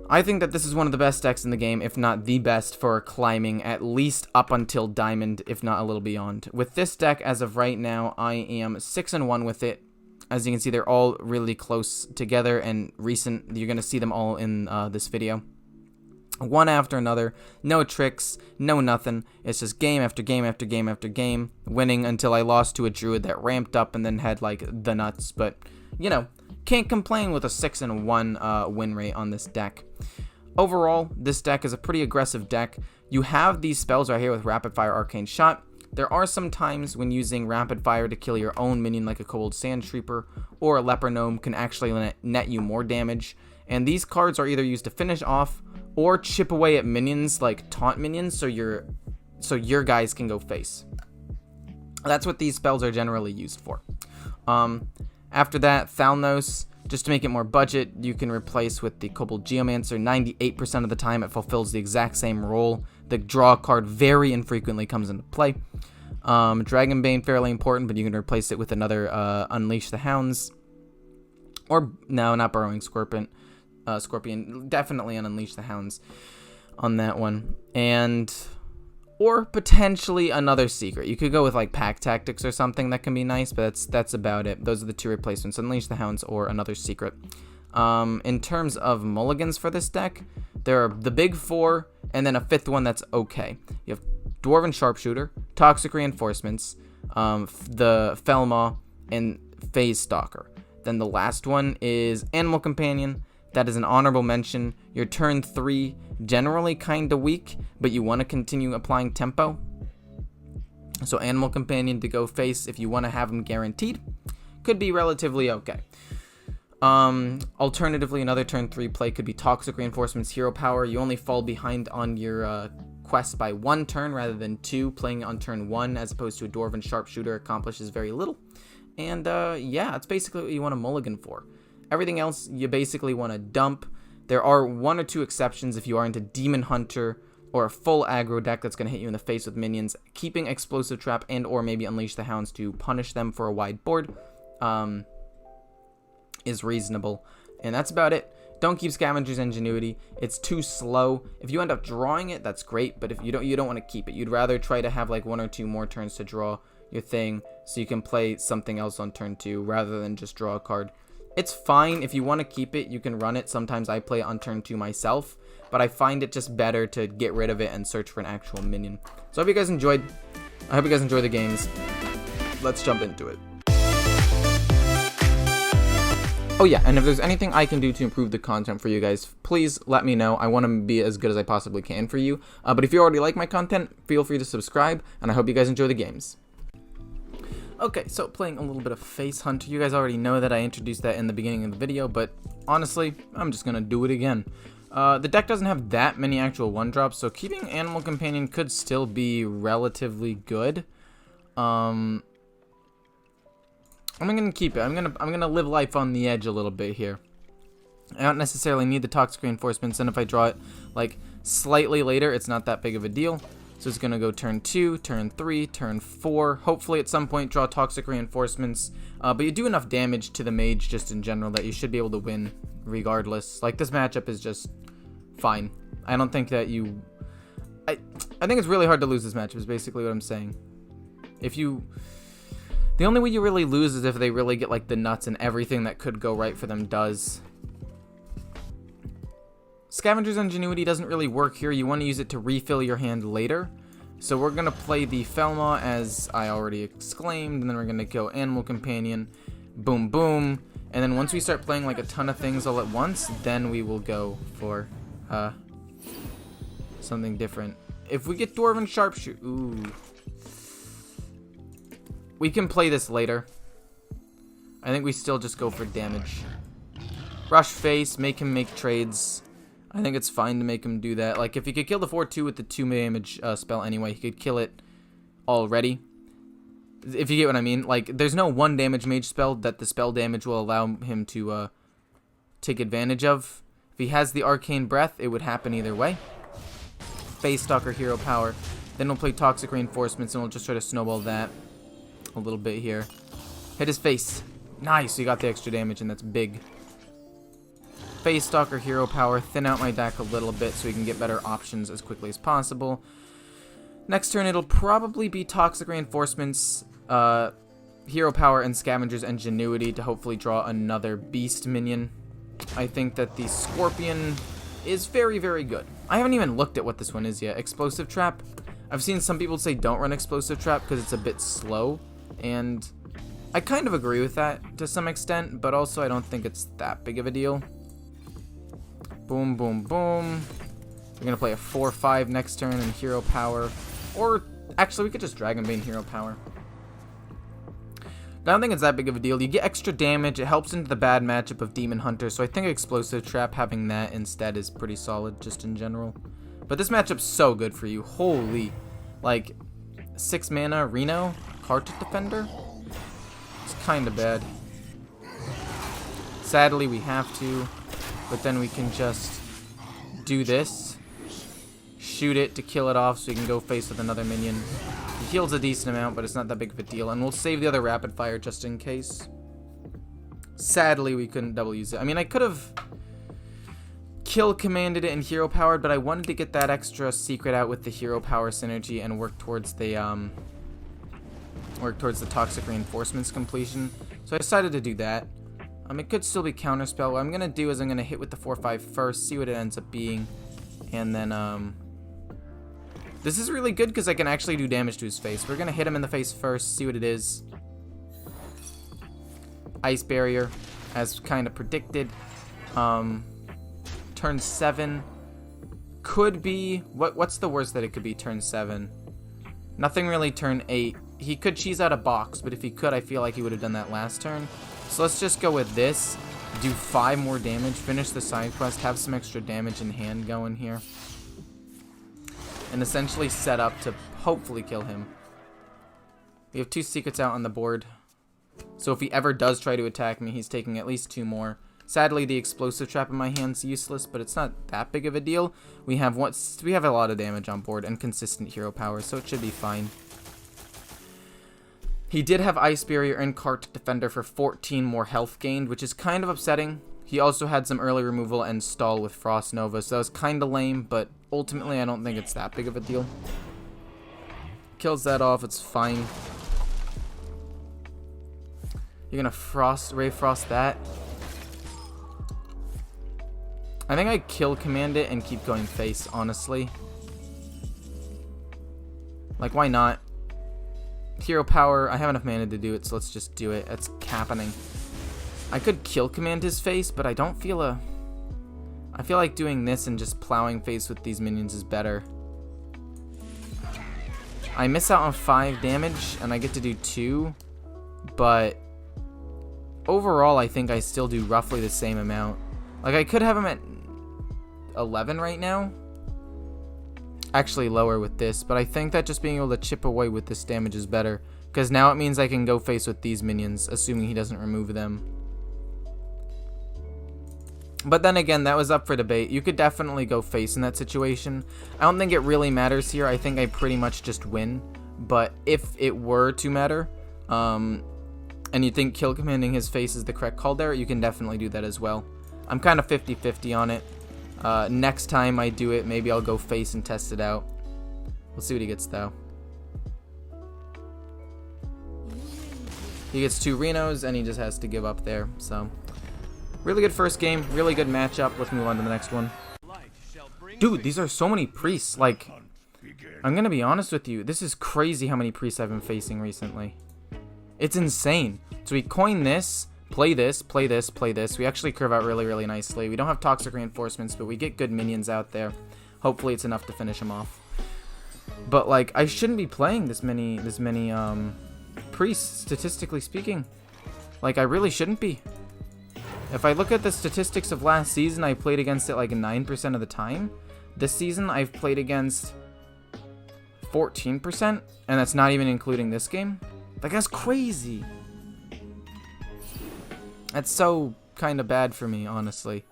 I think that this is one of the best decks in the game, if not the best, for climbing at least up until Diamond, if not a little beyond. With this deck, as of right now, I am 6-1 with it. As you can see, they're all really close together and recent. You're going to see them all in this video. One after another, no tricks, no nothing. It's just game after game after game after game, winning until I lost to a druid that ramped up and then had like the nuts. But, you know, can't complain with a 6-1 win rate on this deck. Overall, this deck is a pretty aggressive deck. You have these spells right here with Rapid Fire, Arcane Shot. There are some times when using Rapid Fire to kill your own minion like a Kobold Sandstreeper or a Leper Gnome can actually net you more damage. And these cards are either used to finish off or chip away at minions like taunt minions so your guys can go face. That's what these spells are generally used for. After that, Thalnos, just to make it more budget, you can replace with the Kobold Geomancer. 98% of the time it fulfills the exact same role. The draw card very infrequently comes into play. Dragonbane, fairly important, but you can replace it with another Unleash the Hounds. Or, no, not Burrowing Scorpion. Definitely an Unleash the Hounds on that one. Or potentially another secret. You could go with like Pack Tactics or something that can be nice, but that's about it. Those are the two replacements, Unleash the Hounds or another secret. In terms of mulligans for this deck, there are the big four, and then a fifth one that's okay. You have Dwarven Sharpshooter, Toxic Reinforcements, the Felmaw, and Phase Stalker. Then the last one is Animal Companion. That is an honorable mention. Your turn 3, generally kind of weak, but you want to continue applying tempo. So Animal Companion to go face if you want to have them guaranteed. Could be relatively okay. Alternatively, another turn 3 play could be Toxic Reinforcements, Hero Power. You only fall behind on your quest by 1 turn rather than 2. Playing on turn 1 as opposed to a Dwarven Sharpshooter accomplishes very little. And yeah, it's basically what you want a mulligan for. Everything else you basically want to dump. There are 1 or 2 exceptions if you are into Demon Hunter or a full aggro deck that's going to hit you in the face with minions. Keeping Explosive Trap and or maybe Unleash the Hounds to punish them for a wide board is reasonable. And that's about it. Don't keep Scavenger's Ingenuity. It's too slow. If you end up drawing it, that's great, but if you don't want to keep it. You'd rather try to have like 1 or 2 more turns to draw your thing so you can play something else on turn 2 rather than just draw a card. It's fine. If you want to keep it, you can run it. Sometimes I play it on turn 2 myself, but I find it just better to get rid of it and search for an actual minion. So I hope you guys enjoyed. I hope you guys enjoy the games. Let's jump into it. Oh yeah, and if there's anything I can do to improve the content for you guys, please let me know. I want to be as good as I possibly can for you. But if you already like my content, feel free to subscribe, and I hope you guys enjoy the games. Okay, so playing a little bit of Face Hunter. You guys already know that I introduced that in the beginning of the video, but honestly, I'm just going to do it again. The deck doesn't have that many actual 1-drops, so keeping Animal Companion could still be relatively good. I'm going to keep it. I'm going to live life on the edge a little bit here. I don't necessarily need the Toxic Reinforcements, and if I draw it like slightly later, it's not that big of a deal. So it's going to go turn 2, turn 3, turn 4. Hopefully at some point draw Toxic Reinforcements. But you do enough damage to the mage just in general that you should be able to win regardless. Like, this matchup is just fine. I don't think that you... I think it's really hard to lose this matchup is basically what I'm saying. The only way you really lose is if they really get like the nuts and everything that could go right for them does. Scavenger's Ingenuity doesn't really work here. You want to use it to refill your hand later. So we're going to play the Felmaw as I already exclaimed, and then we're going to go Animal Companion, boom boom, and then once we start playing like a ton of things all at once, then we will go for something different. If we get Dwarven Sharpshooter, ooh. We can play this later. I think we still just go for damage. Rush Face, make him make trades. I think it's fine to make him do that. Like, if he could kill the 4-2 with the 2 damage spell anyway, he could kill it already. If you get what I mean. Like, there's no 1 damage mage spell that the spell damage will allow him to take advantage of. If he has the Arcane Breath, it would happen either way. Face Stalker, Hero Power. Then we'll play Toxic Reinforcements, and we'll just try to snowball that a little bit here. Hit his face. Nice, you got the extra damage, and that's big. Face Stalker Hero Power, thin out my deck a little bit so we can get better options as quickly as possible. Next turn, it'll probably be Toxic Reinforcements, Hero Power, and Scavenger's Ingenuity to hopefully draw another Beast minion. I think that the Scorpion is very, very good. I haven't even looked at what this one is yet. Explosive Trap. I've seen some people say don't run Explosive Trap because it's a bit slow, and I kind of agree with that to some extent, but also I don't think it's that big of a deal. Boom, boom, boom. We're going to play a 4-5 next turn in Hero Power. Or, actually, we could just Dragonbane Hero Power. I don't think it's that big of a deal. You get extra damage. It helps into the bad matchup of Demon Hunter, so I think Explosive Trap, having that instead, is pretty solid just in general. But this matchup's so good for you. Holy. Like, 6 mana, Reno, Hearthstone Defender? It's kind of bad. Sadly, we have to, but then we can just do this. Shoot it to kill it off so we can go face with another minion. He heals a decent amount, but it's not that big of a deal, and we'll save the other rapid fire just in case. Sadly, we couldn't double use it. I mean, I could have kill commanded it in Hero Powered, but I wanted to get that extra secret out with the Hero Power synergy and work towards the Toxic Reinforcements completion. So I decided to do that. It could still be Counterspell. What I'm gonna do is I'm gonna hit with the 4-5 first, see what it ends up being, and then this is really good because I can actually do damage to his face. We're gonna hit him in the face first, see what it is. Ice Barrier, as kind of predicted. Turn 7 could be... What's the worst that it could be turn 7? Nothing really turn 8. He could cheese out a box, but if he could, I feel like he would have done that last turn. So let's just go with this. Do 5 more damage, finish the side quest, have some extra damage in hand going here. And essentially set up to hopefully kill him. We have 2 secrets out on the board. So if he ever does try to attack me, he's taking at least 2 more. Sadly, the Explosive Trap in my hand's useless, but it's not that big of a deal. We have a lot of damage on board and consistent hero power, so it should be fine. He did have Ice Barrier and Hearthstone Defender for 14 more health gained, which is kind of upsetting. He also had some early removal and stall with Frost Nova, so that was kind of lame, but ultimately I don't think it's that big of a deal. Kills that off, it's fine. You're gonna Ray Frost that. I think I kill command it and keep going face, honestly. Like, why not? Hero power, I have enough mana to do it, so let's just do it. It's happening. I could kill command his face, but I don't feel I feel like doing this and just plowing face with these minions is better. I miss out on 5 damage, and I get to do 2, but overall, I think I still do roughly the same amount. Like, I could have him at 11 right now. Actually, lower with this, but I think that just being able to chip away with this damage is better, because now it means I can go face with these minions, assuming he doesn't remove them. But then again, that was up for debate. You could definitely go face in that situation. I don't think it really matters here. I think I pretty much just win. But if it were to matter, and you think kill commanding his face is the correct call there, you can definitely do that as well. I'm kind of 50-50 on it. Next time I do it, maybe I'll go face and test it out. We'll see what he gets, though. He gets 2 Renos, and he just has to give up there, so... Really good first game, really good matchup. Let's move on to the next one. Dude, these are so many priests. Like, I'm gonna be honest with you. This is crazy how many priests I've been facing recently. It's insane. So we coin this, play this, play this, play this. We actually curve out really, really nicely. We don't have toxic reinforcements, but we get good minions out there. Hopefully it's enough to finish them off. But, like, I shouldn't be playing this many priests, statistically speaking. Like, I really shouldn't be. If I look at the statistics of last season, I played against it like 9% of the time. This season, I've played against 14%, and that's not even including this game. Like, that's crazy. That's so kind of bad for me, honestly.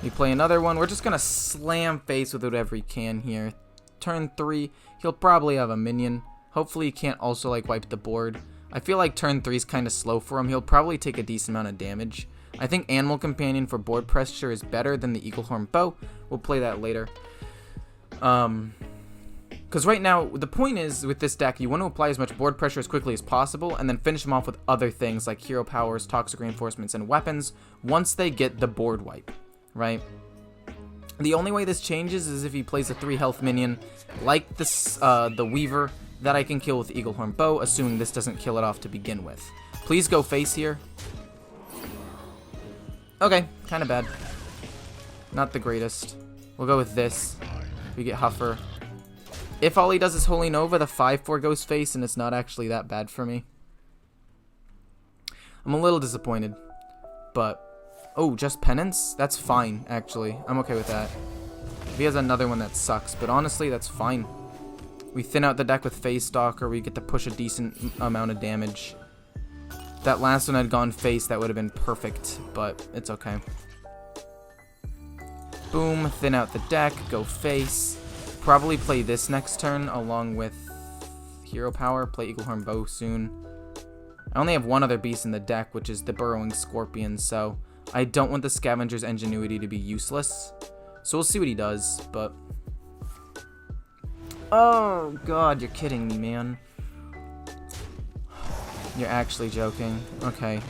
We play another one. We're just going to slam face with whatever he can here. Turn 3, he'll probably have a minion. Hopefully he can't also, like, wipe the board. I feel like turn 3 is kind of slow for him. He'll probably take a decent amount of damage. I think Animal Companion for board pressure is better than the Eaglehorn Bow. We'll play that later. Because right now, the point is, with this deck, you want to apply as much board pressure as quickly as possible, and then finish them off with other things like hero powers, toxic reinforcements, and weapons once they get the board wipe, right? The only way this changes is if he plays a 3 health minion, like this, the Weaver, that I can kill with Eaglehorn Bow, assuming this doesn't kill it off to begin with. Please go face here. Okay, kind of bad. Not the greatest. We'll go with this. We get Huffer. If all he does is Holy Nova, the 5/4 goes face, and it's not actually that bad for me. I'm a little disappointed. But, oh, just Penance? That's fine, actually. I'm okay with that. If he has another one, that sucks. But honestly, that's fine. We thin out the deck with Face Stalker. We get to push a decent amount of damage. If that last one had gone face, that would have been perfect. But it's okay. Boom, thin out the deck, go face. Probably play this next turn along with Hero Power. Play Eaglehorn Bow soon. I only have one other beast in the deck, which is the Burrowing Scorpion, so I don't want the Scavenger's Ingenuity to be useless. So we'll see what he does, but... Oh, God, you're kidding me, man. You're actually joking. Okay,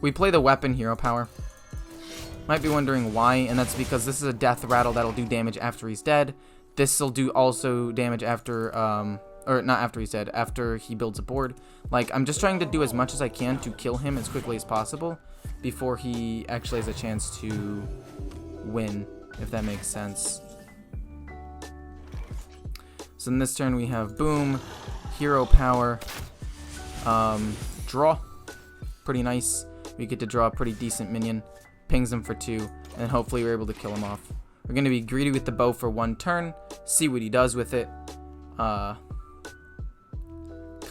we play the Weapon Hero Power. Might be wondering why, and that's because this is a death rattle that'll do damage after he's dead. This'll do also damage after, or not after he's dead, after he builds a board. Like, I'm just trying to do as much as I can to kill him as quickly as possible before he actually has a chance to win, if that makes sense. So in this turn we have Boom, Hero Power, Draw. Pretty nice. We get to draw a pretty decent minion. Pings him for 2, and then hopefully we're able to kill him off. We're going to be greedy with the bow for 1 turn, see what he does with it. Kind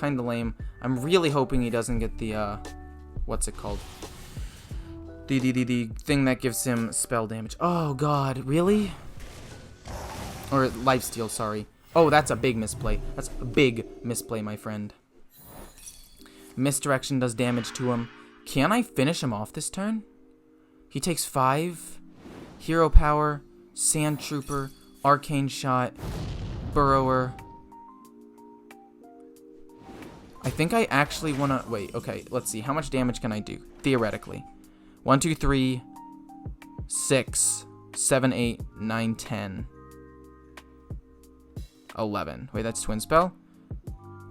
of lame. I'm really hoping he doesn't get the, what's it called? The thing that gives him spell damage. Oh, God, really? Or lifesteal, sorry. Oh, that's a big misplay. That's a big misplay, my friend. Misdirection does damage to him. Can I finish him off this turn? He takes 5, Hero Power, Sand Trooper, Arcane Shot, Burrower. I think I actually want to... Wait, okay, let's see. How much damage can I do? Theoretically. 1, 2, 3, 6, 7, 8, 9, 10, 11. Wait, that's Twin Spell?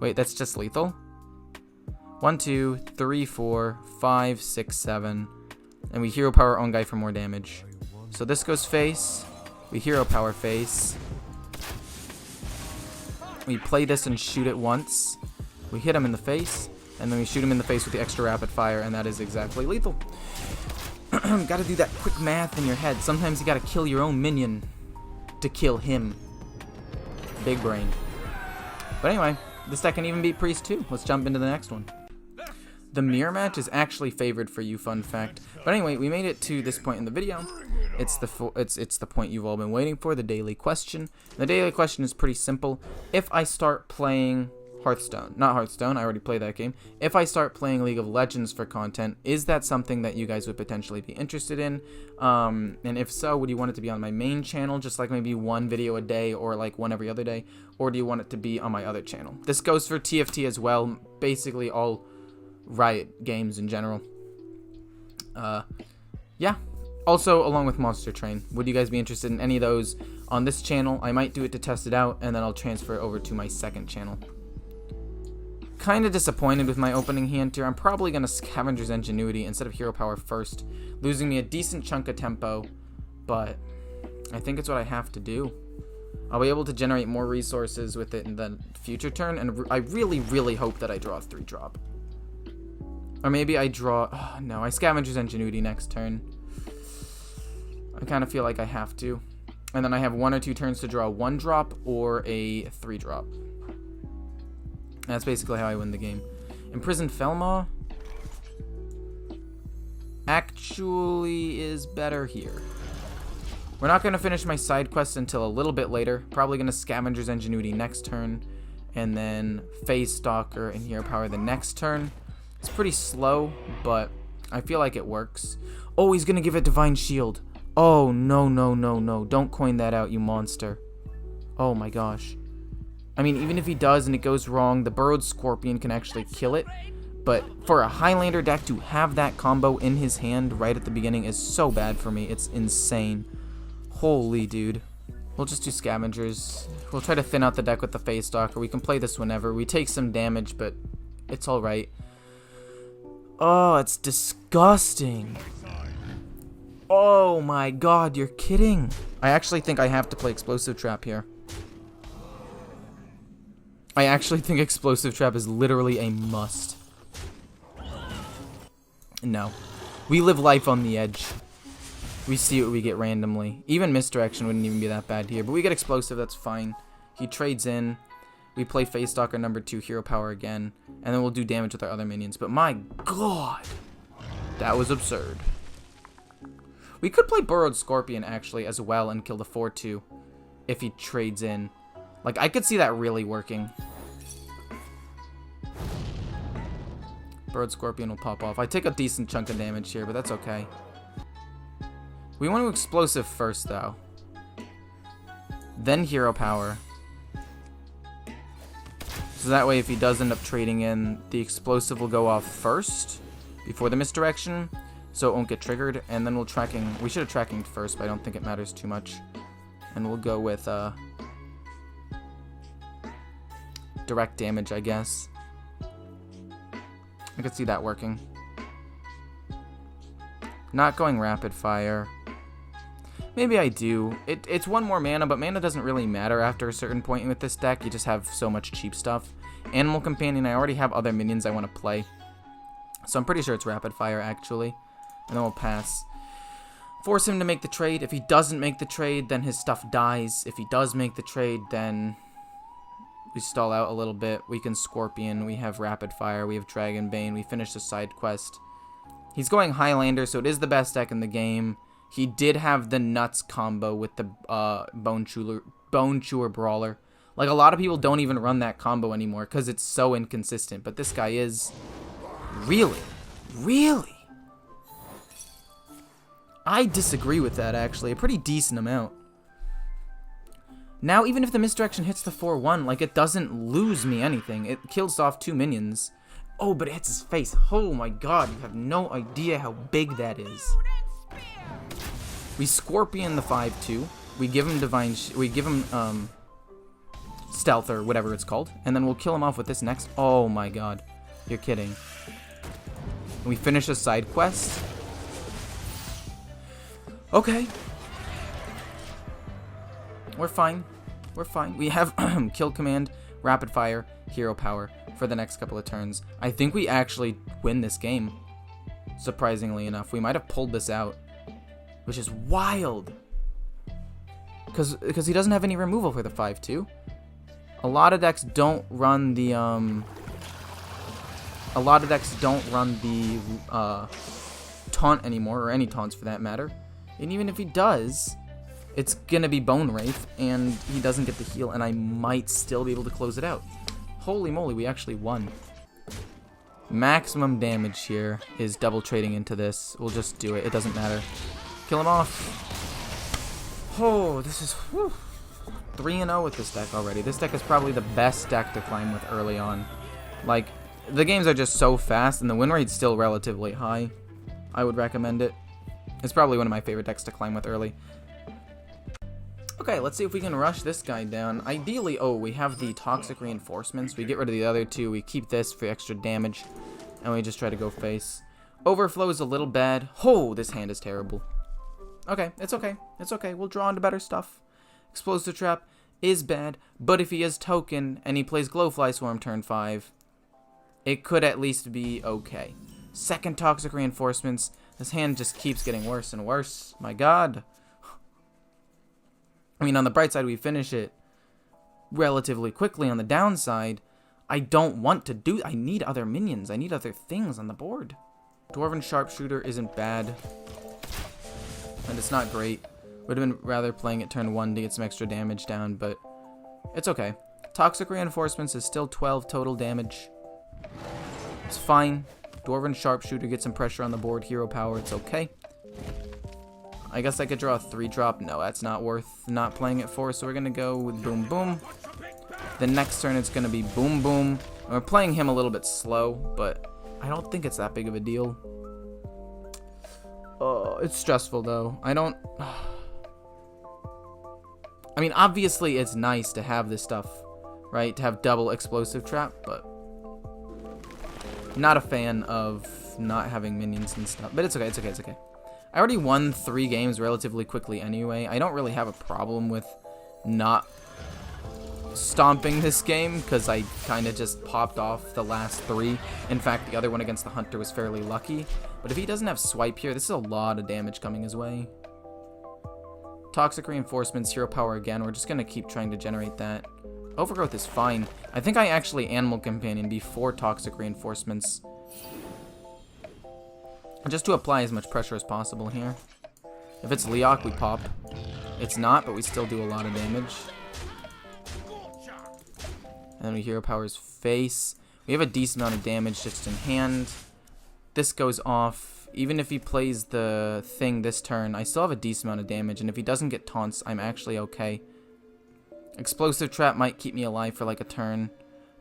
Wait, that's just lethal? 1, 2, 3, 4, 5, 6, 7... And we Hero Power our own guy for more damage. So this goes face. We Hero Power face. We play this and shoot it once. We hit him in the face. And then we shoot him in the face with the extra rapid fire. And that is exactly lethal. Gotta do that quick math in your head. Sometimes you gotta kill your own minion to kill him. Big brain. But anyway, this deck can even beat Priest too. Let's jump into the next one. The mirror match is actually favored for you, fun fact. But anyway, we made it to this point in the video. It's the point you've all been waiting for, the daily question. The daily question is pretty simple. If I start playing Hearthstone, not Hearthstone, I already played that game. If I start playing League of Legends for content, is that something that you guys would potentially be interested in? And if so, would you want it to be on my main channel, just like maybe 1 video a day or like 1 every other day? Or do you want it to be on my other channel? This goes for TFT as well, basically all Riot games in general. Yeah. Also, along with Monster Train, would you guys be interested in any of those on this channel? I might do it to test it out, and then I'll transfer it over to my second channel. Kind of disappointed with my opening hand here. I'm probably going to Scavenger's Ingenuity instead of Hero Power first, losing me a decent chunk of tempo, but I think it's what I have to do. I'll be able to generate more resources with it in the future turn, and I really, really hope that I draw a 3-drop. Or maybe I draw... Oh, no, I Scavenger's Ingenuity next turn. I kind of feel like I have to. And then I have 1 or 2 turns to draw a 1-drop or a 3-drop. That's basically how I win the game. Imprisoned Felmaw actually is better here. We're not going to finish my side quest until a little bit later. Probably going to Scavenger's Ingenuity next turn. And then Face Stalker and Hero Power the next turn. It's pretty slow, but I feel like it works. Oh, he's gonna give it Divine Shield. Oh, no, no, no, no. Don't coin that out, you monster. Oh my gosh. I mean, even if he does and it goes wrong, the Burrowed Scorpion can actually kill it. But for a Highlander deck to have that combo in his hand right at the beginning is so bad for me. It's insane. Holy dude. We'll just do Scavengers. We'll try to thin out the deck with the Face Stalker. We can play this whenever. We take some damage, but it's alright. Oh, it's disgusting. Oh my god, you're kidding. I actually think I have to play Explosive Trap here. I actually think Explosive Trap is literally a must. No. We live life on the edge. We see what we get randomly. Even Misdirection wouldn't even be that bad here. But we get Explosive, that's fine. He trades in. We play Face Stalker number 2, Hero Power again. And then we'll do damage with our other minions. But my god. That was absurd. We could play Burrowed Scorpion, actually, as well, and kill the 4-2. If he trades in. Like, I could see that really working. Burrowed Scorpion will pop off. I take a decent chunk of damage here, but that's okay. We want to Explosive first, though. Then Hero Power. So that way, if he does end up trading in, the Explosive will go off first, before the Misdirection, so it won't get triggered. And then we'll tracking. We should have tracking first, but I don't think it matters too much. And we'll go with direct damage, I guess. I could see that working. Not going Rapid Fire. Maybe I do. It's one more mana, but mana doesn't really matter after a certain point with this deck. You just have so much cheap stuff. Animal Companion, I already have other minions I want to play. So I'm pretty sure it's Rapid Fire, actually. And then we'll pass. Force him to make the trade. If he doesn't make the trade, then his stuff dies. If he does make the trade, then we stall out a little bit. We can Scorpion. We have Rapid Fire. We have Dragonbane. We finish the side quest. He's going Highlander, so it is the best deck in the game. He did have the Nuts combo with the Bone Chewer Brawler. Like, a lot of people don't even run that combo anymore because it's so inconsistent. But this guy is... Really? Really? I disagree with that, actually. A pretty decent amount. Now, even if the Misdirection hits the 4-1, like, it doesn't lose me anything. It kills off 2 minions. Oh, but it hits his face. Oh my god, you have no idea how big that is. We Scorpion the 5-2. We give him we give him Stealth or whatever it's called, and then we'll kill him off with this next. Oh my god, you're kidding. And we finish a side quest. Okay, we're fine. We're fine. We have Kill Command, Rapid Fire, Hero Power for the next couple of turns. I think we actually win this game. Surprisingly enough, we might have pulled this out. Which is wild. Because he doesn't have any removal for the 5-2. A lot of decks don't run the taunt anymore, or any taunts for that matter. And even if he does, it's gonna be Bone Wraith, and he doesn't get the heal, and I might still be able to close it out. Holy moly, we actually won. Maximum damage here is double trading into this. We'll just do it. It doesn't matter. Kill him off. Oh, this is 3-0 with this deck already. This deck is probably the best deck to climb with early on. Like, the games are just so fast, and the win rate's still relatively high. I would recommend it. It's probably one of my favorite decks to climb with early. Okay, let's see if we can rush this guy down. Ideally, oh, we have the Toxic Reinforcements. We get rid of the other 2. We keep this for extra damage, and we just try to go face. Overflow is a little bad. Oh, this hand is terrible. Okay, it's okay. It's okay. We'll draw into better stuff. Explosive Trap is bad, but if he is token and he plays Glowfly Swarm turn 5, it could at least be okay. Second Toxic Reinforcements. This hand just keeps getting worse and worse. My god. I mean, on the bright side, we finish it relatively quickly. On the downside, I don't want to do... I need other minions. I need other things on the board. Dwarven Sharpshooter isn't bad. And it's not great. Would have been rather playing it turn 1 to get some extra damage down, but it's okay. Toxic Reinforcements is still 12 total damage. It's fine. Dwarven Sharpshooter, get some pressure on the board. Hero Power, it's okay. I guess I could draw a 3-drop. No, that's not worth not playing it for, so we're going to go with Boom Boom. The next turn it's going to be Boom Boom. And we're playing him a little bit slow, but I don't think it's that big of a deal. It's stressful, though. I mean, obviously it's nice to have this stuff, right? To have double explosive trap, but not a fan of not having minions and stuff. But it's okay, it's okay, it's okay. I already won 3 games relatively quickly anyway. I don't really have a problem with not stomping this game because I kind of just popped off the last 3. In fact, the other one against the Hunter was fairly lucky. But if he doesn't have Swipe here, this is a lot of damage coming his way. Toxic Reinforcements, Hero Power again. We're just going to keep trying to generate that. Overgrowth is fine. I think I actually Animal Companion before Toxic Reinforcements, just to apply as much pressure as possible here. If it's Leok, we pop. It's not, but we still do a lot of damage. And then we Hero Power's Face. We have a decent amount of damage just in hand. This goes off. Even if he plays the thing this turn, I still have a decent amount of damage. And if he doesn't get taunts, I'm actually okay. Explosive Trap might keep me alive for like a turn.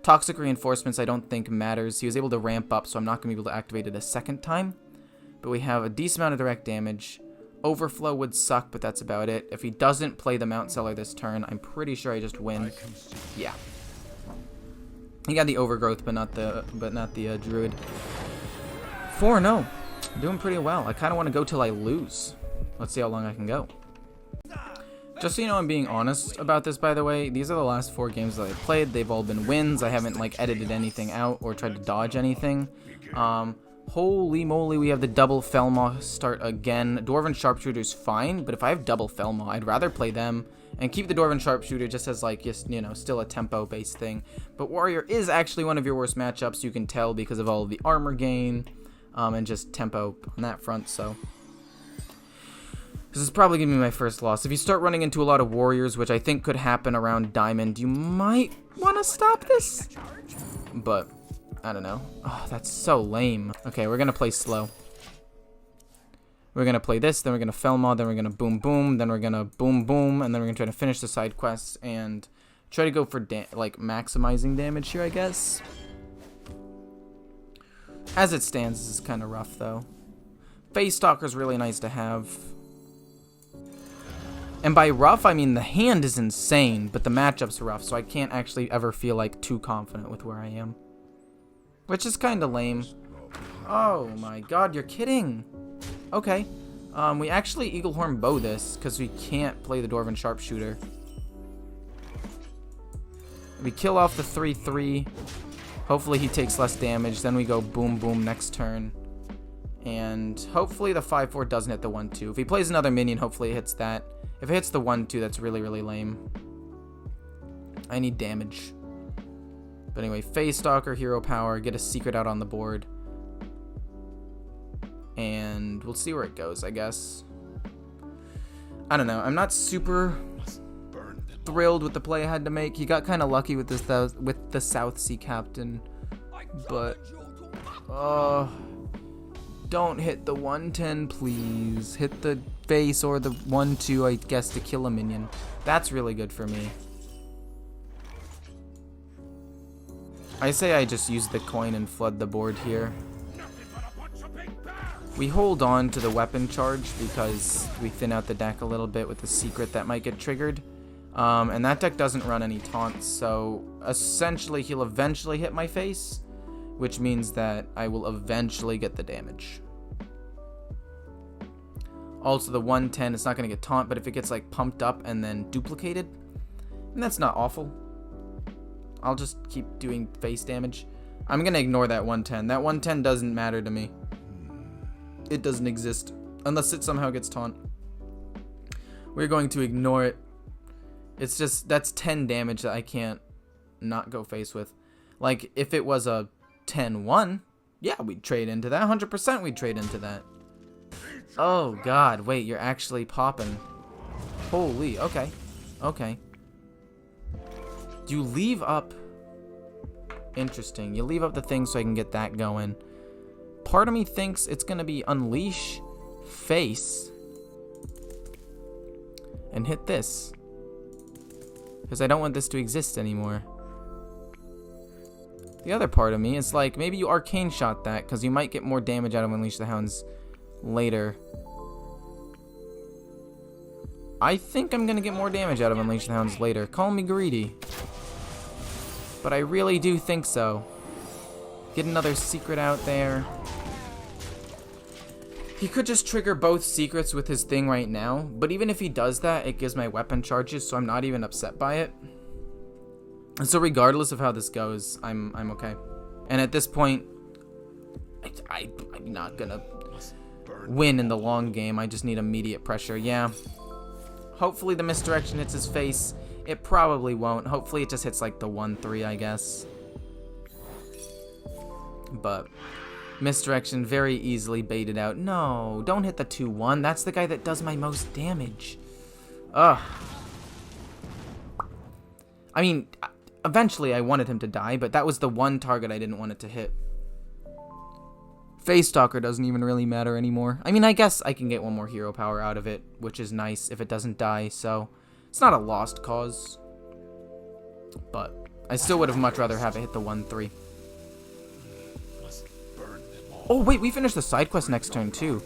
Toxic Reinforcements I don't think matters. He was able to ramp up, so I'm not going to be able to activate it a second time. But we have a decent amount of direct damage. Overflow would suck, but that's about it. If he doesn't play the Mount Seller this turn, I'm pretty sure I just win. Yeah. He got the Overgrowth, but not the Druid. 4-0. Doing pretty well. I kind of want to go till I lose. Let's see how long I can go. Just so you know, I'm being honest about this, by the way. These are the last 4 games that I played. They've all been wins. I haven't, like, edited anything out or tried to dodge anything. Holy moly, we have the double Felmaw start again. Dwarven Sharpshooter's fine, but if I have double Felmaw, I'd rather play them and keep the Dwarven Sharpshooter just as, like, just, you know, still a tempo-based thing. But Warrior is actually one of your worst matchups, you can tell, because of all of the armor gain and just tempo on that front, so this is probably going to be my first loss. If you start running into a lot of Warriors, which I think could happen around Diamond, you might want to stop this, but I don't know. Oh, that's so lame. Okay, we're going to play slow. We're going to play this, then we're going to Felmaw, then we're going to Boom Boom, then we're going to Boom Boom, and then we're going to try to finish the side quests and try to go for, like, maximizing damage here, I guess. As it stands, this is kind of rough, though. Face Stalker's really nice to have. And by rough, I mean the hand is insane, but the matchup's rough, so I can't actually ever feel, like, too confident with where I am. Which is kind of lame. Oh my god, you're kidding. Okay. We actually Eaglehorn Bow this, because we can't play the Dwarven Sharpshooter. We kill off the 3-3. Hopefully he takes less damage. Then we go Boom Boom next turn. And hopefully the 5-4 doesn't hit the 1-2. If he plays another minion, hopefully it hits that. If it hits the 1-2, that's really, really lame. I need damage. But anyway, Face Stalker, Hero Power, get a secret out on the board. And we'll see where it goes, I guess. I don't know. I'm not super thrilled with the play I had to make. He got kind of lucky with the South Sea Captain. But, don't hit the 110, please. Hit the face or the 1-2, I guess, to kill a minion. That's really good for me. I say I just use the coin and flood the board here. We hold on to the weapon charge because we thin out the deck a little bit with the secret that might get triggered. And that deck doesn't run any taunts, so essentially he'll eventually hit my face, which means that I will eventually get the damage. Also, the 110, it's not going to get taunt, but if it gets, like, pumped up and then duplicated, and that's not awful. I'll just keep doing face damage. I'm going to ignore that 110. That 110 doesn't matter to me. It doesn't exist unless it somehow gets taunt. We're going to ignore it. It's just, that's 10 damage that I can't not go face with. Like, if it was a 10-1, yeah, we'd trade into that. 100% we'd trade into that. Oh, God. Wait, you're actually popping. Holy, okay. Okay. You leave up... Interesting. You leave up the thing so I can get that going. part of me thinks it's going to be Unleash, Face, and hit this. Because I don't want this to exist anymore. The other part of me is like, maybe you Arcane Shot that, because you might get more damage out of Unleash the Hounds later. I think I'm going to get more damage out of Unleash the Hounds later. Call me greedy. But I really do think so. Get another secret out there. He could just trigger both secrets with his thing right now, but even if he does that, it gives my weapon charges, so I'm not even upset by it. And so regardless of how this goes, I'm okay. And at this point, I'm not gonna win in the long game. I just need immediate pressure. Yeah. Hopefully the misdirection hits his face. It probably won't. Hopefully it just hits like the 1-3, I guess. But misdirection very easily baited out. No, don't hit the 2-1. That's the guy that does my most damage. Ugh. I mean, eventually I wanted him to die, but that was the one target I didn't want it to hit. Face Stalker doesn't even really matter anymore. I mean, I guess I can get one more hero power out of it, which is nice if it doesn't die, so it's not a lost cause. But I still would have much rather have it hit the 1-3. Oh, wait, we finished the side quest next turn, too.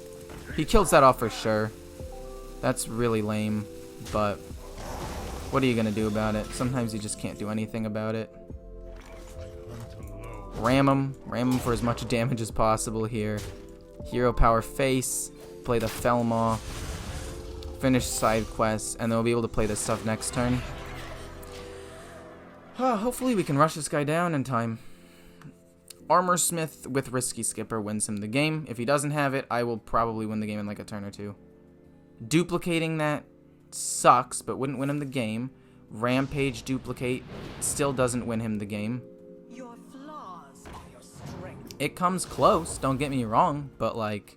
He kills that off for sure. That's really lame, but what are you going to do about it? Sometimes you just can't do anything about it. Ram him for as much damage as possible here. Hero power face, play the Felmaw, finish side quests, and then we'll be able to play this stuff next turn. Hopefully we can rush this guy down in time. Armor Smith with Risky Skipper wins him the game. If he doesn't have it, I will probably win the game in like a turn or two. Duplicating that sucks, but wouldn't win him the game. Rampage duplicate still doesn't win him the game. Your flaws are your strength. It comes close, don't get me wrong, but like,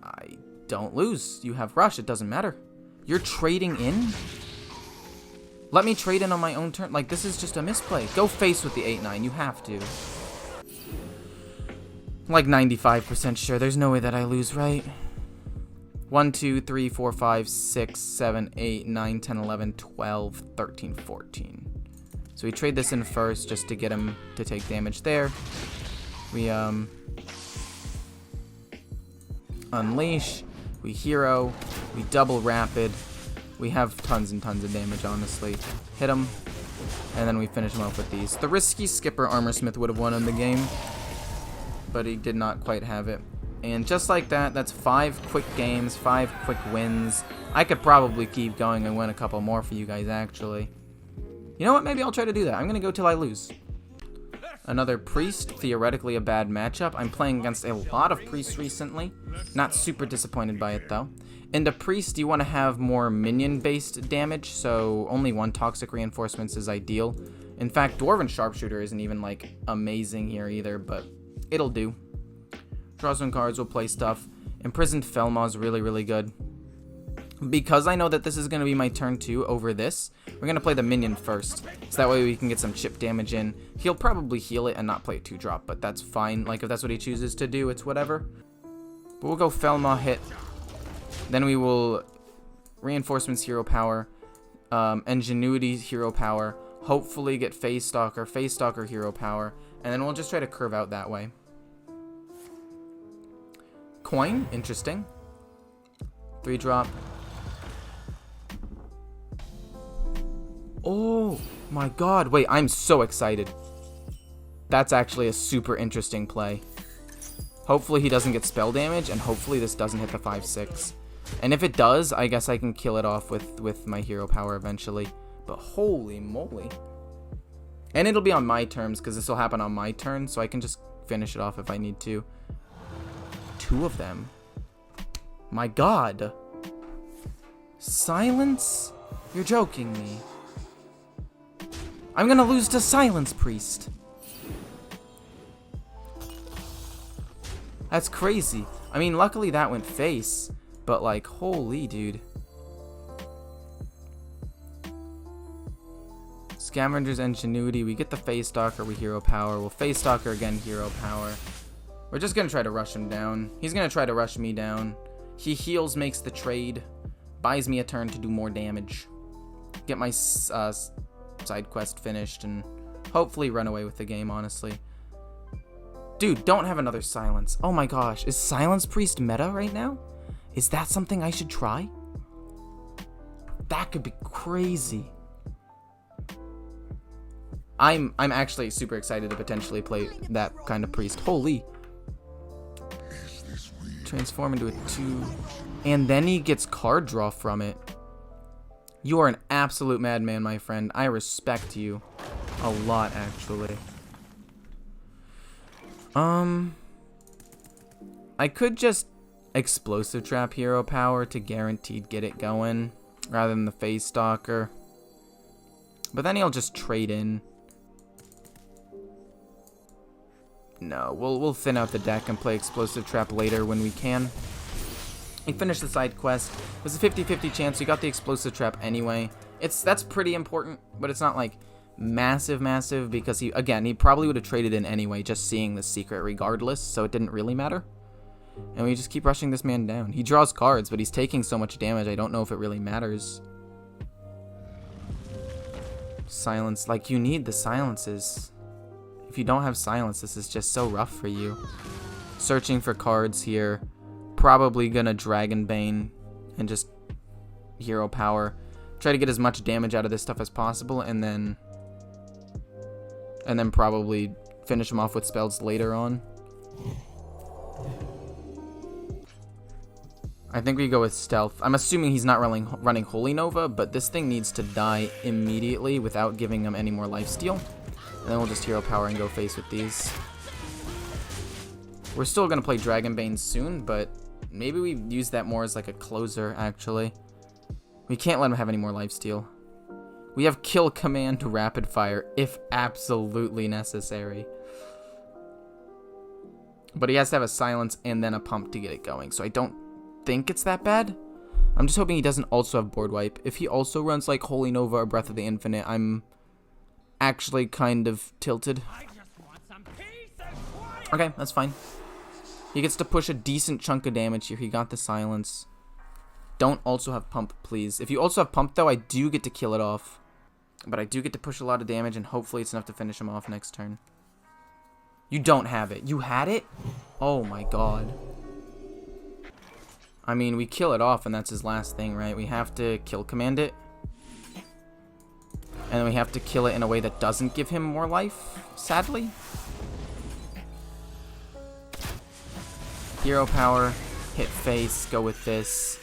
I don't lose. You have rush, it doesn't matter. You're trading in? Let me trade in on my own turn. Like, this is just a misplay. Go face with the 8-9. You have to. Like 95% sure. There's no way that I lose, right? 1, 2, 3, 4, 5, 6, 7, 8, 9, 10, 11, 12, 13, 14. So we trade this in first just to get him to take damage there. We, Unleash. We hero. We double rapid. We have tons and tons of damage, honestly. Hit him, and then we finish him off with these. The Risky Skipper Armor Smith would have won in the game, but he did not quite have it. And just like that, that's 5 quick games, 5 quick wins. I could probably keep going and win a couple more for you guys, actually. You know what? Maybe I'll try to do that. I'm going to go till I lose. Another Priest, theoretically a bad matchup. I'm playing against a lot of Priests recently. Not super disappointed by it, though. In the Priest, you want to have more minion-based damage, so only 1 Toxic Reinforcements is ideal. In fact, Dwarven Sharpshooter isn't even, like, amazing here either, but it'll do. Draw some cards, we'll play stuff. Imprisoned Felmaw is really, really good. Because I know that this is going to be my turn 2 over this, we're going to play the minion first. So that way we can get some chip damage in. He'll probably heal it and not play a 2-drop, but that's fine. Like, if that's what he chooses to do, it's whatever. But we'll go Felmaw hit. Then we will Reinforcements hero power, Ingenuity hero power, hopefully get Face Stalker hero power, and then we'll just try to curve out that way. Coin, interesting. 3-drop. Oh my god, wait, I'm so excited. That's actually a super interesting play. Hopefully he doesn't get spell damage, and hopefully this doesn't hit the 5-6. And if it does, I guess I can kill it off with my hero power eventually. But holy moly. And it'll be on my terms, because this will happen on my turn, so I can just finish it off if I need to. 2 of them. My god. Silence? You're joking me. I'm gonna lose to Silence Priest. That's crazy. I mean, luckily that went face. But, like, holy, dude. Scavenger's Ingenuity. We get the Face Stalker, we hero power. We'll Face Stalker again, hero power. We're just going to try to rush him down. He's going to try to rush me down. He heals, makes the trade, buys me a turn to do more damage. Get my side quest finished and hopefully run away with the game, honestly. Dude, don't have another silence. Oh my gosh, is Silence Priest meta right now? Is that something I should try? That could be crazy. I'm actually super excited to potentially play that kind of priest. Holy. Transform into a 2. And then he gets card draw from it. You are an absolute madman, my friend. I respect you a lot, actually. I could just explosive trap hero power to guaranteed get it going rather than the Face Stalker. But then he'll just trade in. No, we'll thin out the deck and play explosive trap later when we can. We finished the side quest. It was a 50-50 chance. We got the explosive trap anyway. That's pretty important, but it's not like massive because he probably would have traded in anyway, just seeing the secret regardless, so it didn't really matter. And we just keep rushing this man down. He draws cards, but he's taking so much damage, I don't know if it really matters. Silence, like, you need the silences. If you don't have silence, this is just so rough for you. Searching for cards here. Probably gonna Dragonbane and just hero power. Try to get as much damage out of this stuff as possible, and then probably finish him off with spells later on. I think we go with stealth. I'm assuming he's not running Holy Nova, but this thing needs to die immediately without giving him any more lifesteal. And then we'll just hero power and go face with these. We're still going to play Dragonbane soon, but maybe we use that more as like a closer, actually. We can't let him have any more lifesteal. We have kill command rapid fire if absolutely necessary. But he has to have a silence and then a pump to get it going, so I don't think it's that bad. I'm just hoping he doesn't also have board wipe. If he also runs like Holy Nova or Breath of the Infinite, I'm actually kind of tilted. Okay, that's fine. He gets to push a decent chunk of damage here. He got the silence. Don't also have pump, please. If you also have pump, though, I do get to kill it off. But I do get to push a lot of damage, and hopefully it's enough to finish him off next turn. You don't have it. You had it? Oh my god. I mean, we kill it off, and that's his last thing, right? We have to kill command it. And then we have to kill it in a way that doesn't give him more life, sadly. Hero power, hit face, go with this.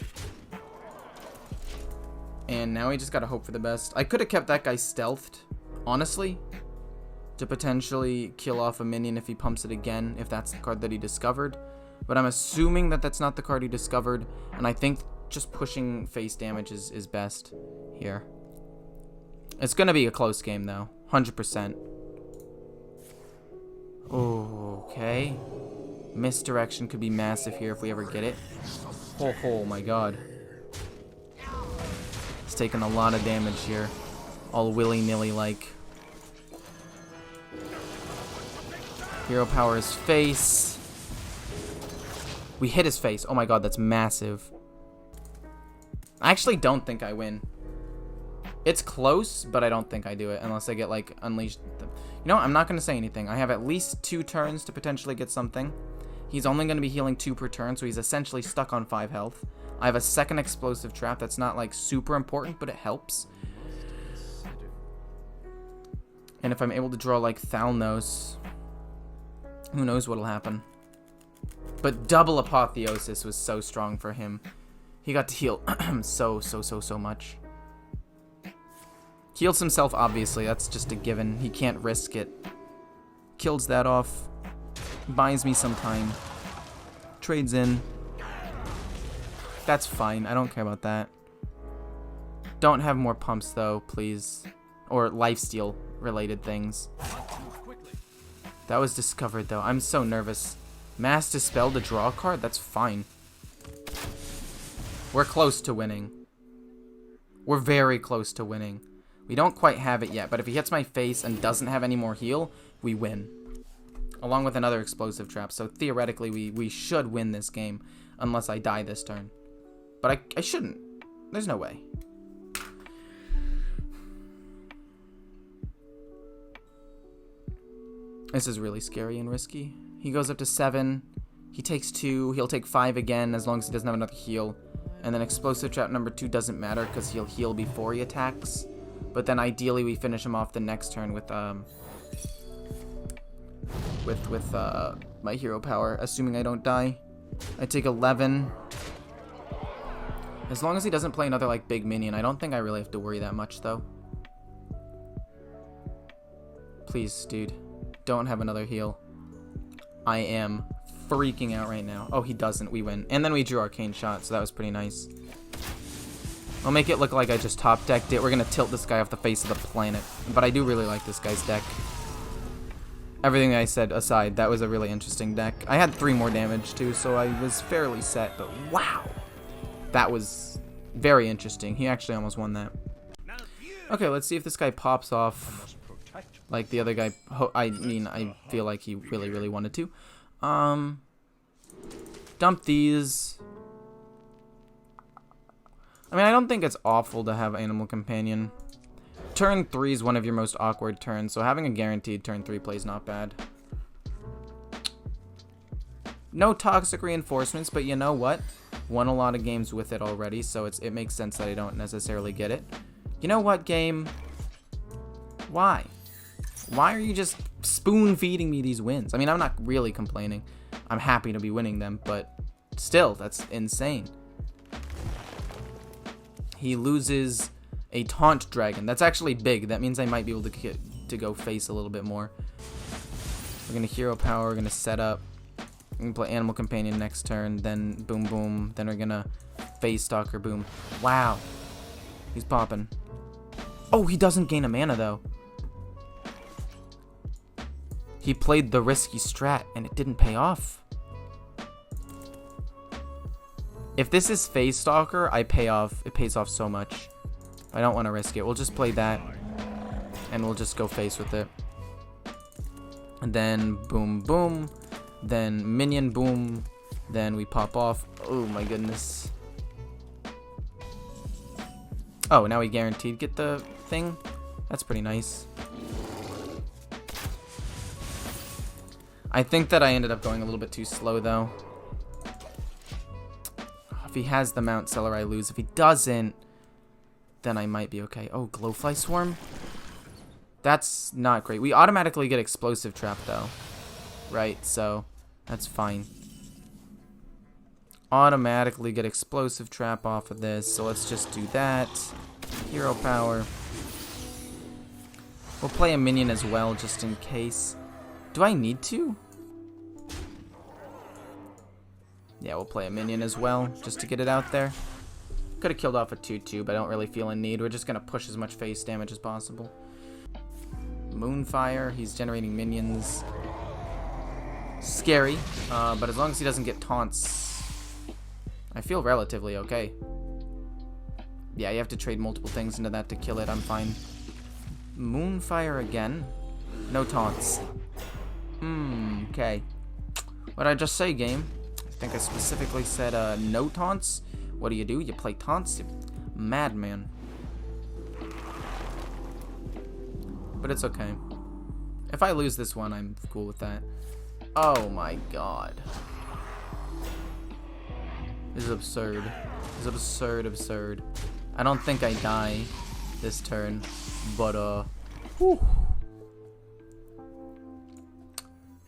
And now we just gotta hope for the best. I could have kept that guy stealthed, honestly, to potentially kill off a minion if he pumps it again, if that's the card that he discovered. But I'm assuming that that's not the card he discovered, and I think just pushing face damage is best here. It's gonna be a close game, though. 100%. Okay. Misdirection could be massive here if we ever get it. Oh my god. It's taking a lot of damage here. All willy-nilly like. Hero power his face. We hit his face. Oh my god, that's massive. I actually don't think I win. It's close, but I don't think I do it unless I get, like, unleashed. You know, I'm not going to say anything. I have at least 2 turns to potentially get something. He's only going to be healing 2 per turn, so he's essentially stuck on 5 health. I have a second explosive trap that's not, like, super important, but it helps. And if I'm able to draw, like, Thalnos, who knows what'll happen. But double Apotheosis was so strong for him. He got to heal so much. Heals himself, obviously. That's just a given. He can't risk it. Kills that off. Buys me some time. Trades in. That's fine. I don't care about that. Don't have more pumps, though, please. Or lifesteal related things. That was discovered, though. I'm so nervous. Mass Dispel to draw a card? That's fine. We're close to winning. We're very close to winning. We don't quite have it yet, but if he hits my face and doesn't have any more heal, we win. along with another explosive trap. So theoretically, we should win this game, unless I die this turn. But I shouldn't. There's no way. This is really scary and risky. He goes up to 7. He takes 2. He'll take 5 again as long as he doesn't have another heal. And then explosive trap number 2 doesn't matter because he'll heal before he attacks. But then ideally we finish him off the next turn with my hero power, assuming I don't die. I take 11. As long as he doesn't play another like big minion, I don't think I really have to worry that much though. Please, dude, don't have another heal. I am freaking out right now. Oh, he doesn't. We win. And then we drew Arcane Shot, so that was pretty nice. I'll make it look like I just top decked it. We're going to tilt this guy off the face of the planet. But I do really like this guy's deck. Everything I said aside, that was a really interesting deck. I had 3 more damage too, so I was fairly set. But wow! That was very interesting. He actually almost won that. Okay, let's see if this guy pops off like the other guy. I mean, I feel like he really, really wanted to. Dump these. I mean, I don't think it's awful to have Animal Companion. Turn 3 is one of your most awkward turns, so having a guaranteed turn 3 play is not bad. No toxic reinforcements, but you know what? Won a lot of games with it already, so it makes sense that I don't necessarily get it. You know what, game? Why? Why are you just spoon-feeding me these wins? I mean, I'm not really complaining. I'm happy to be winning them, but still, that's insane. He loses a Taunt Dragon. That's actually big. That means I might be able to go face a little bit more. We're going to Hero Power. We're going to set up. We're going to play Animal Companion next turn. Then boom, boom. Then we're going to Phase Stalker, boom. Wow. He's popping. Oh, he doesn't gain a mana, though. He played the risky strat, and it didn't pay off. If this is Phase Stalker, it pays off so much. I don't want to risk it. We'll just play that, and we'll just go face with it. And then boom, boom. Then minion, boom. Then we pop off. Oh my goodness. Oh, now we guaranteed get the thing. That's pretty nice. I think that I ended up going a little bit too slow, though. If he has the Mount Seller, I lose. If he doesn't, then I might be okay. Oh, Glowfly Swarm? That's not great. We automatically get Explosive Trap, though. Right, so that's fine. Automatically get Explosive Trap off of this, so let's just do that. Hero Power. We'll play a minion as well, just in case. Do I need to? Yeah, we'll play a minion as well, just to get it out there. Could have killed off a 2-2, but I don't really feel a need. We're just going to push as much face damage as possible. Moonfire, he's generating minions. Scary, but as long as he doesn't get taunts, I feel relatively okay. Yeah, you have to trade multiple things into that to kill it. I'm fine. Moonfire again. No taunts. Okay. What did I just say, game? I think I specifically said no taunts. What do? You play taunts? You madman. But it's okay. If I lose this one, I'm cool with that. Oh my god. This is absurd. This is absurd. I don't think I die this turn, but whew.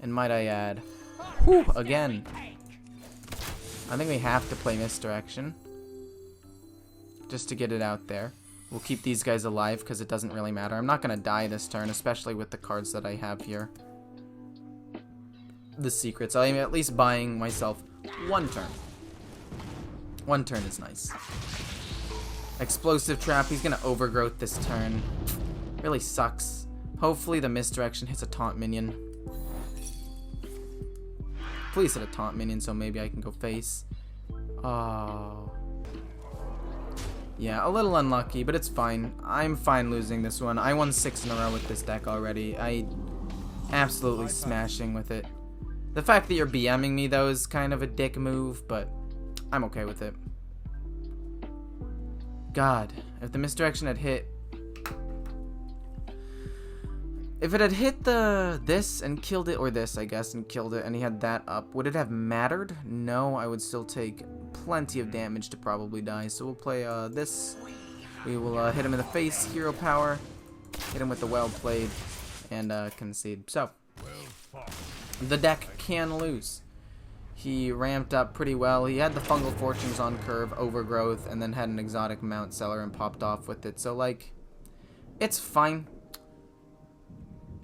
And might I add, whew, again. I think we have to play Misdirection just to get it out there. We'll keep these guys alive because it doesn't really matter. I'm not going to die this turn, especially with the cards that I have here. The secrets. I'm at least buying myself one turn. One turn is nice. Explosive Trap. He's going to Overgrowth this turn. Really sucks. Hopefully the Misdirection hits a Taunt minion. Please hit a Taunt minion so maybe I can go face. Oh. Yeah, a little unlucky, but it's fine. I'm fine losing this one. I won 6 in a row with this deck already. absolutely smashing with it. The fact that you're BMing me, though, is kind of a dick move, but I'm okay with it. God, if the misdirection had hit... If it had hit this and killed it, or this, I guess, and killed it, and he had that up, would it have mattered? No, I would still take plenty of damage to probably die. So we'll play this. We will hit him in the face, hero power, hit him with the well played, and concede. So, the deck can lose. He ramped up pretty well. He had the Fungal Fortunes on curve, Overgrowth, and then had an exotic Mount Seller and popped off with it. So, like, it's fine.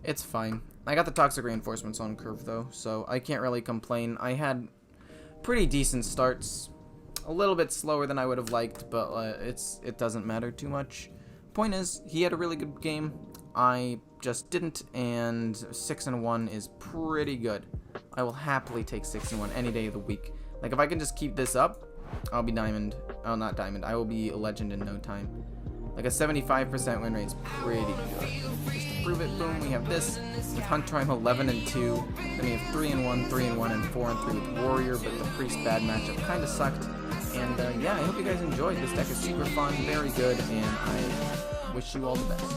It's fine. I got the Toxic Reinforcements on curve, though, so I can't really complain. I had pretty decent starts. A little bit slower than I would have liked, but it doesn't matter too much. Point is, he had a really good game. I just didn't, and 6-1 is pretty good. I will happily take 6-1 any day of the week. Like, if I can just keep this up, I'll be diamond. Oh, not diamond. I will be a legend in no time. Like, a 75% win rate is pretty good. Just to prove it, boom, we have this. With Hunter, I'm 11-2. Then we have 3-1, 3-1, and 4-3 with Warrior, but the Priest bad matchup kind of sucked. And, yeah, I hope you guys enjoyed. This deck is super fun, very good, and I wish you all the best.